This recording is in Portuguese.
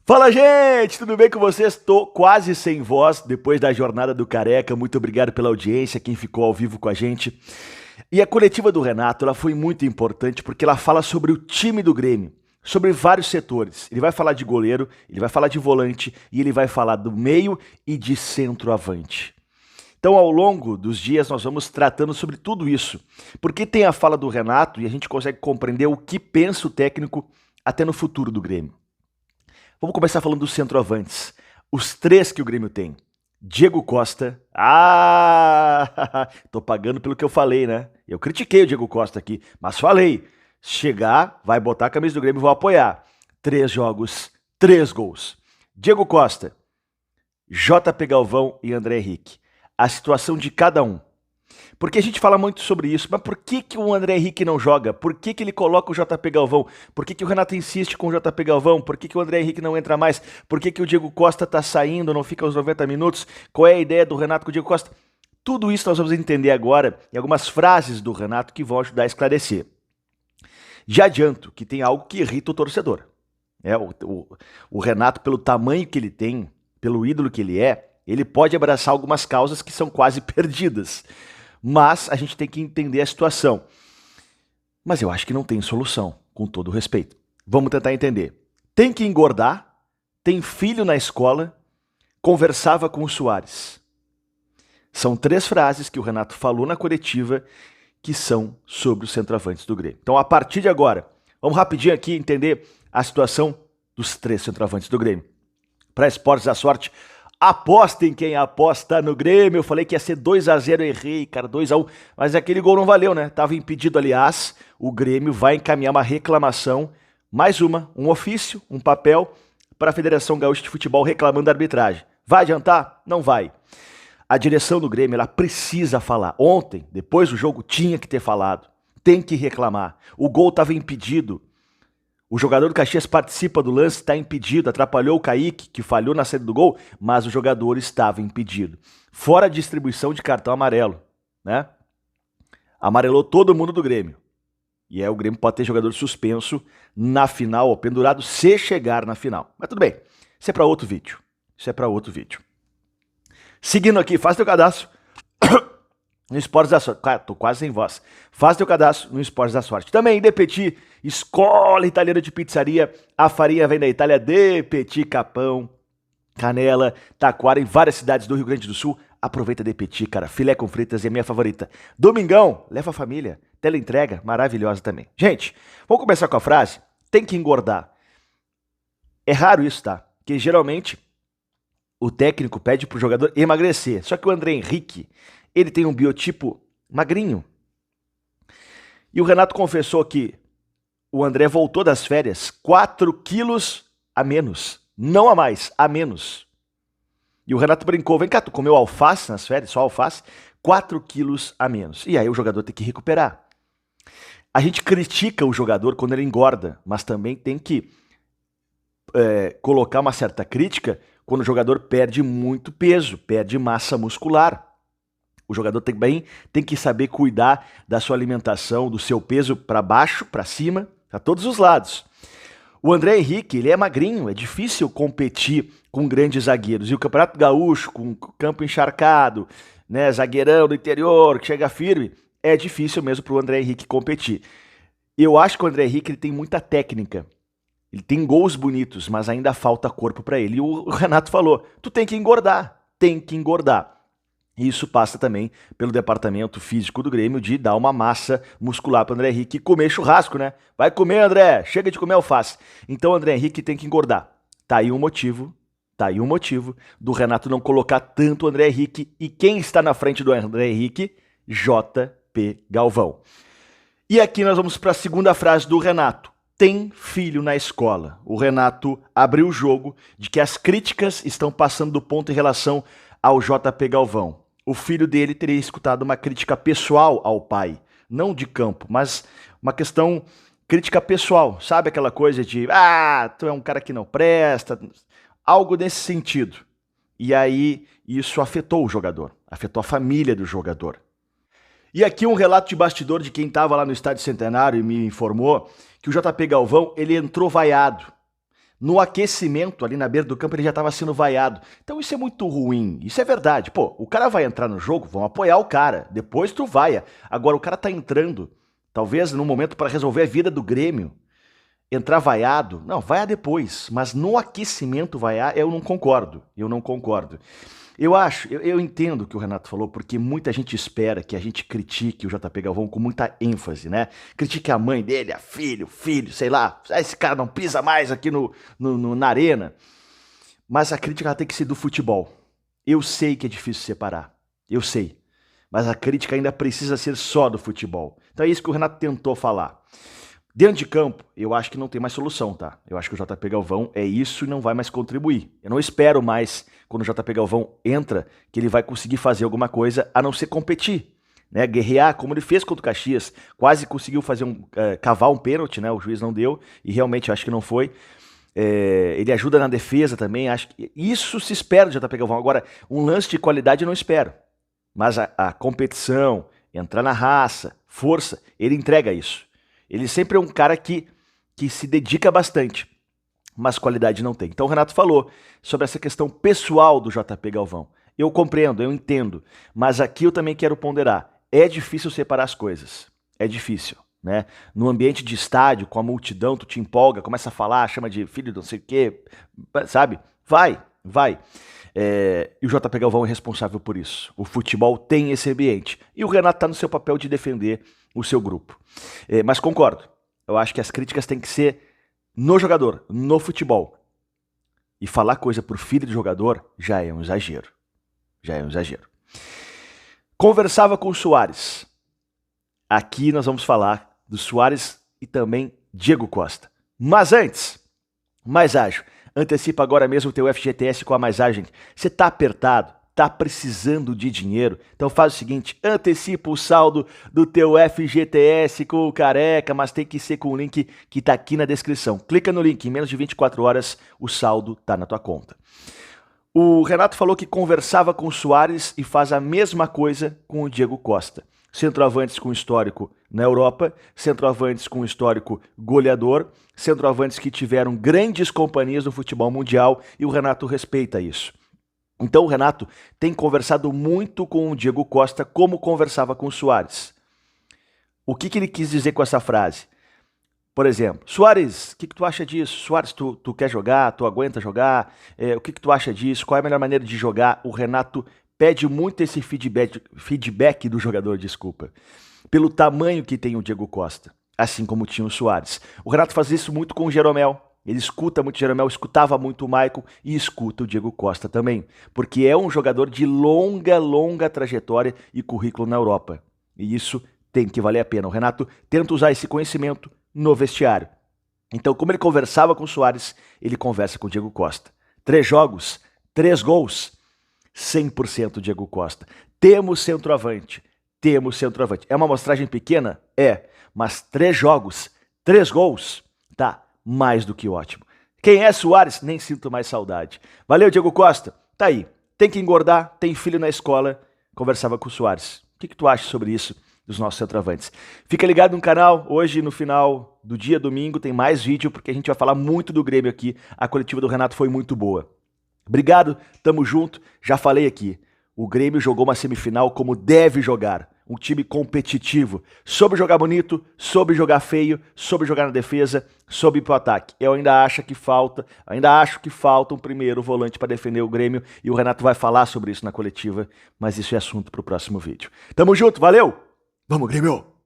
Fala, gente! Tudo bem com vocês? Tô quase sem voz depois da jornada do Careca. Muito obrigado pela audiência, quem ficou ao vivo com a gente. E a coletiva do Renato, ela foi muito importante porque ela fala sobre o time do Grêmio, sobre vários setores. Ele vai falar de goleiro, ele vai falar de volante e ele vai falar do meio e de centroavante. Então, ao longo dos dias, nós vamos tratando sobre tudo isso. Porque tem a fala do Renato e a gente consegue compreender o que pensa o técnico até no futuro do Grêmio. Vamos começar falando dos centroavantes. Os três que o Grêmio tem. Diego Costa. Tô pagando pelo que eu falei, né? Eu critiquei o Diego Costa aqui, mas falei. Chegar, vai botar a camisa do Grêmio e vou apoiar. 3 jogos, 3 gols. Diego Costa, JP Galvão e André Henrique. A situação de cada um. Porque a gente fala muito sobre isso, mas por que o André Henrique não joga? Por que ele coloca o JP Galvão? Por que o Renato insiste com o JP Galvão? Por que o André Henrique não entra mais? Por que o Diego Costa tá saindo, não fica aos 90 minutos? Qual é a ideia do Renato com o Diego Costa? Tudo isso nós vamos entender agora em algumas frases do Renato que vão ajudar a esclarecer. Já adianto que tem algo que irrita o torcedor. O Renato, pelo tamanho que ele tem, pelo ídolo que ele pode abraçar algumas causas que são quase perdidas. Mas a gente tem que entender a situação. Mas eu acho que não tem solução, com todo o respeito. Vamos tentar entender. Tem que engordar, tem filho na escola, conversava com o Soares. São 3 frases que o Renato falou na coletiva que são sobre os centroavantes do Grêmio. Então, a partir de agora, vamos rapidinho aqui entender a situação dos 3 centroavantes do Grêmio. Para Esportes da Sorte, apostem quem aposta no Grêmio. Eu falei que ia ser 2-0, errei, cara, 2-1. Mas aquele gol não valeu, né? Tava impedido, aliás. O Grêmio vai encaminhar uma reclamação, mais um ofício, um papel, para a Federação Gaúcha de Futebol reclamando da arbitragem. Vai adiantar? Não vai. A direção do Grêmio, ela precisa falar. Ontem, depois do jogo, tinha que ter falado. Tem que reclamar. O gol estava impedido. O jogador do Caxias participa do lance, está impedido, atrapalhou o Kaique, que falhou na saída do gol, mas o jogador estava impedido. Fora a distribuição de cartão amarelo, né? Amarelou todo mundo do Grêmio. E o Grêmio pode ter jogador suspenso na final, ou pendurado, se chegar na final. Mas tudo bem, isso é para outro vídeo. Seguindo aqui, faz teu cadastro no Esportes da Sorte. Cara, tô quase sem voz. Faz teu cadastro no Esportes da Sorte. Também De Petit, escola italiana de pizzaria. A farinha vem da Itália. De Petit, Capão, Canela, Taquara, em várias cidades do Rio Grande do Sul. Aproveita De Petit, cara. Filé com fritas é a minha favorita. Domingão, leva a família. Teleentrega, maravilhosa também. Gente, vamos começar com a frase. Tem que engordar. É raro isso, tá? Porque geralmente o técnico pede pro jogador emagrecer. Só que o André Henrique, ele tem um biotipo magrinho. E o Renato confessou que o André voltou das férias 4 quilos a menos. Não a mais, a menos. E o Renato brincou, vem cá, tu comeu alface nas férias, só alface? 4 quilos a menos. E aí o jogador tem que recuperar. A gente critica o jogador quando ele engorda, mas também tem que colocar uma certa crítica quando o jogador perde muito peso, perde massa muscular. O jogador também tem que saber cuidar da sua alimentação, do seu peso para baixo, para cima, a todos os lados. O André Henrique, ele é magrinho, é difícil competir com grandes zagueiros. E o Campeonato Gaúcho, com campo encharcado, né, zagueirão do interior, que chega firme, é difícil mesmo para o André Henrique competir. Eu acho que o André Henrique ele tem muita técnica. Ele tem gols bonitos, mas ainda falta corpo para ele. E o Renato falou, tu tem que engordar, tem que engordar. E isso passa também pelo departamento físico do Grêmio de dar uma massa muscular para o André Henrique comer churrasco, né? Vai comer, André, chega de comer alface. Então o André Henrique tem que engordar. Tá aí um motivo do Renato não colocar tanto o André Henrique. E quem está na frente do André Henrique? JP Galvão. E aqui nós vamos para a segunda frase do Renato. Tem filho na escola. O Renato abriu o jogo de que as críticas estão passando do ponto em relação ao JP Galvão. O filho dele teria escutado uma crítica pessoal ao pai, não de campo, mas uma questão crítica pessoal, sabe aquela coisa de tu é um cara que não presta, algo nesse sentido. E aí isso afetou o jogador, afetou a família do jogador. E aqui um relato de bastidor de quem estava lá no Estádio Centenário e me informou que o JP Galvão, ele entrou vaiado. No aquecimento, ali na beira do campo, ele já estava sendo vaiado. Então isso é muito ruim, isso é verdade. Pô, o cara vai entrar no jogo, vão apoiar o cara, depois tu vaia. Agora o cara tá entrando, talvez num momento para resolver a vida do Grêmio, entrar vaiado, não, vaia depois, mas no aquecimento vaiar, eu não concordo, eu entendo o que o Renato falou, porque muita gente espera que a gente critique o JP Galvão com muita ênfase, né? Critique a mãe dele, a filho, sei lá, esse cara não pisa mais aqui na arena. Mas a crítica ela tem que ser do futebol. Eu sei que é difícil separar, eu sei, mas a crítica ainda precisa ser só do futebol. Então é isso que o Renato tentou falar. Dentro de campo, eu acho que não tem mais solução, tá? Eu acho que o JP Galvão é isso e não vai mais contribuir. Eu não espero mais, quando o JP Galvão entra, que ele vai conseguir fazer alguma coisa a não ser competir, né? Guerrear, como ele fez contra o Caxias. Quase conseguiu fazer cavar um pênalti, né? O juiz não deu, e realmente acho que não foi. Ele ajuda na defesa também, acho que isso se espera do JP Galvão. Agora, um lance de qualidade eu não espero. Mas a competição, entrar na raça, força, ele entrega isso. Ele sempre é um cara que se dedica bastante, mas qualidade não tem. Então o Renato falou sobre essa questão pessoal do JP Galvão. Eu compreendo, eu entendo, mas aqui eu também quero ponderar. É difícil separar as coisas, é difícil, né? No ambiente de estádio, com a multidão, tu te empolga, começa a falar, chama de filho de não sei o quê, sabe? Vai. E o JP Galvão é responsável por isso. O futebol tem esse ambiente. E o Renato está no seu papel de defender o seu grupo. Mas concordo. Eu acho que as críticas têm que ser no jogador, no futebol. E falar coisa por filho de jogador já é um exagero. Conversava com o Soares. Aqui nós vamos falar do Soares e também Diego Costa. Mas antes, mais ágil. Antecipa agora mesmo o teu FGTS com a Mais Ágil. Você tá apertado, tá precisando de dinheiro? Então faz o seguinte, antecipa o saldo do teu FGTS com o Careca, mas tem que ser com o link que tá aqui na descrição. Clica no link, em menos de 24 horas o saldo tá na tua conta. O Renato falou que conversava com o Soares e faz a mesma coisa com o Diego Costa. Centroavantes com histórico na Europa, centroavantes com histórico goleador, centroavantes que tiveram grandes companhias no futebol mundial e o Renato respeita isso. Então o Renato tem conversado muito com o Diego Costa como conversava com o Soares. O que ele quis dizer com essa frase? Por exemplo, Soares, o que tu acha disso? Soares, tu quer jogar? Tu aguenta jogar? O que tu acha disso? Qual é a melhor maneira de jogar? O Renato pede muito esse feedback do jogador, pelo tamanho que tem o Diego Costa, assim como tinha o Soares. O Renato faz isso muito com o Jeromel. Ele escuta muito o Jeromel, escutava muito o Maicon e escuta o Diego Costa também, porque é um jogador de longa trajetória e currículo na Europa. E isso tem que valer a pena. O Renato tenta usar esse conhecimento no vestiário. Então, como ele conversava com o Soares, ele conversa com o Diego Costa. 3 jogos, 3 gols, 100% Diego Costa. Temos centroavante. É uma amostragem pequena? É. Mas 3 jogos, 3 gols, tá mais do que ótimo. Quem é Soares? Nem sinto mais saudade. Valeu, Diego Costa. Tá aí. Tem que engordar, tem filho na escola. Conversava com o Soares. O que tu acha sobre isso dos nossos centroavantes? Fica ligado no canal. Hoje, no final do dia, domingo, tem mais vídeo, porque a gente vai falar muito do Grêmio aqui. A coletiva do Renato foi muito boa. Obrigado, tamo junto. Já falei aqui, o Grêmio jogou uma semifinal como deve jogar. Um time competitivo. Soube jogar bonito, soube jogar feio, soube jogar na defesa, soube ir pro ataque. Eu ainda acho que falta um primeiro volante para defender o Grêmio e o Renato vai falar sobre isso na coletiva, mas isso é assunto pro próximo vídeo. Tamo junto, valeu! Vamos, Grêmio!